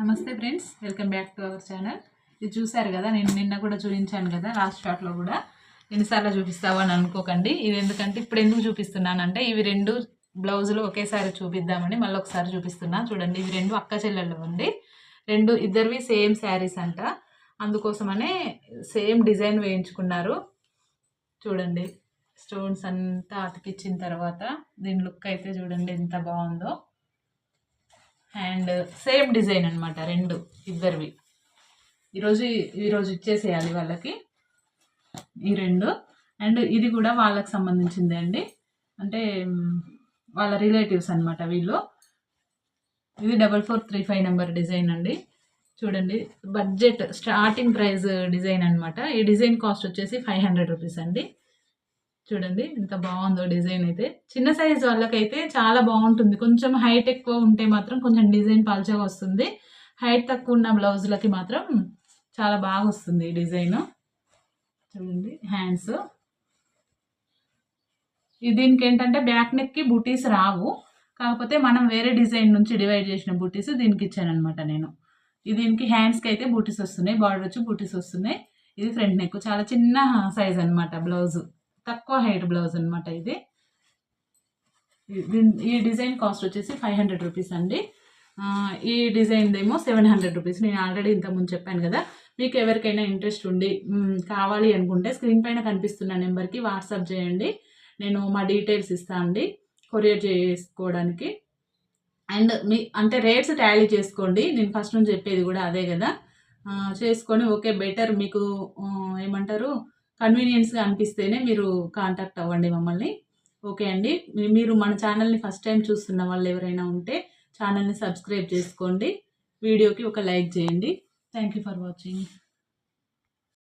నమస్తే friends, welcome back to our channel. ఇది చూసారు కదా, నేను నిన్న కూడా చూపించాను కదా, లాస్ట్ షాట్లో కూడా. ఎన్నిసార్లు చూపిస్తావు అని అనుకోకండి. ఇది ఎందుకంటే ఇప్పుడు ఎందుకు చూపిస్తున్నానంటే ఇవి రెండు బ్లౌజులు ఒకేసారి చూపిద్దామని మళ్ళీ ఒకసారి చూపిస్తున్నా. చూడండి, ఇవి రెండు అక్క చెల్లెళ్ళు అండి. ఇద్దరివి సేమ్ శారీస్ అంట. అందుకోసమనే సేమ్ డిజైన్ వేయించుకున్నారు. చూడండి, స్టోన్స్ అంతా అతికిచ్చిన తర్వాత దీని లుక్ అయితే చూడండి ఎంత బాగుందో. అండ్ సేమ్ డిజైన్ అనమాట రెండు ఇద్దరివి. ఈరోజు ఇచ్చేసేయాలి వాళ్ళకి ఈ రెండు. అండ్ ఇది కూడా వాళ్ళకి సంబంధించిందే అండి, అంటే వాళ్ళ రిలేటివ్స్ అనమాట వీళ్ళు. ఇది 4435 నెంబర్ డిజైన్ అండి. చూడండి, బడ్జెట్ స్టార్టింగ్ ప్రైస్ డిజైన్ అనమాట. ఈ డిజైన్ కాస్ట్ వచ్చేసి 500 రూపీస్ అండి. చూడండి ఎంత బాగుందో డిజైన్ అయితే. చిన్న సైజ్ వాళ్ళకైతే చాలా బాగుంటుంది. కొంచెం హైట్ ఎక్కువ ఉంటే మాత్రం కొంచెం డిజైన్ పల్చగా వస్తుంది. హైట్ తక్కువ ఉన్న బ్లౌజులకి మాత్రం చాలా బాగా వస్తుంది ఈ డిజైన్. చూడండి హ్యాండ్స్. దీనికి ఏంటంటే బ్యాక్ నెక్కి బూటీస్ రావు, కాకపోతే మనం వేరే డిజైన్ నుంచి డివైడ్ చేసిన బూటీస్ దీనికి ఇచ్చాను అనమాట నేను. దీనికి హ్యాండ్స్కి అయితే బూటీస్ వస్తున్నాయి, బార్డర్ వచ్చి బూటీస్ వస్తున్నాయి. ఇది ఫ్రంట్ నెక్, చాలా చిన్న సైజ్ అనమాట బ్లౌజు, తక్కువ హైట్ బ్లౌజ్ అనమాట ఇది. ఈ డిజైన్ కాస్ట్ వచ్చేసి 500 రూపీస్ అండి. ఈ డిజైన్ ఏమో 700 రూపీస్. నేను ఆల్రెడీ ఇంతకుముందు చెప్పాను కదా. మీకు ఎవరికైనా ఇంట్రెస్ట్ ఉండి కావాలి అనుకుంటే స్క్రీన్ పైన కనిపిస్తున్న నెంబర్కి వాట్సాప్ చేయండి. నేను మా డీటెయిల్స్ ఇస్తాను అండి కొరియర్ చేసుకోవడానికి. అండ్ అంటే రేట్స్ టాలీ చేసుకోండి. నేను ఫస్ట్ నుంచి చెప్పేది కూడా అదే కదా. చేసుకొని ఓకే బెటర్, మీకు ఏమంటారు కన్వీనియన్స్గా అనిపిస్తేనే మీరు కాంటాక్ట్ అవ్వండి మమ్మల్ని. ఓకే అండి. మీరు మన ఛానల్ని ఫస్ట్ టైం చూస్తున్న వాళ్ళు ఎవరైనా ఉంటే ఛానల్ని సబ్స్క్రైబ్ చేసుకోండి. వీడియోకి ఒక లైక్ చేయండి. Thank you for watching.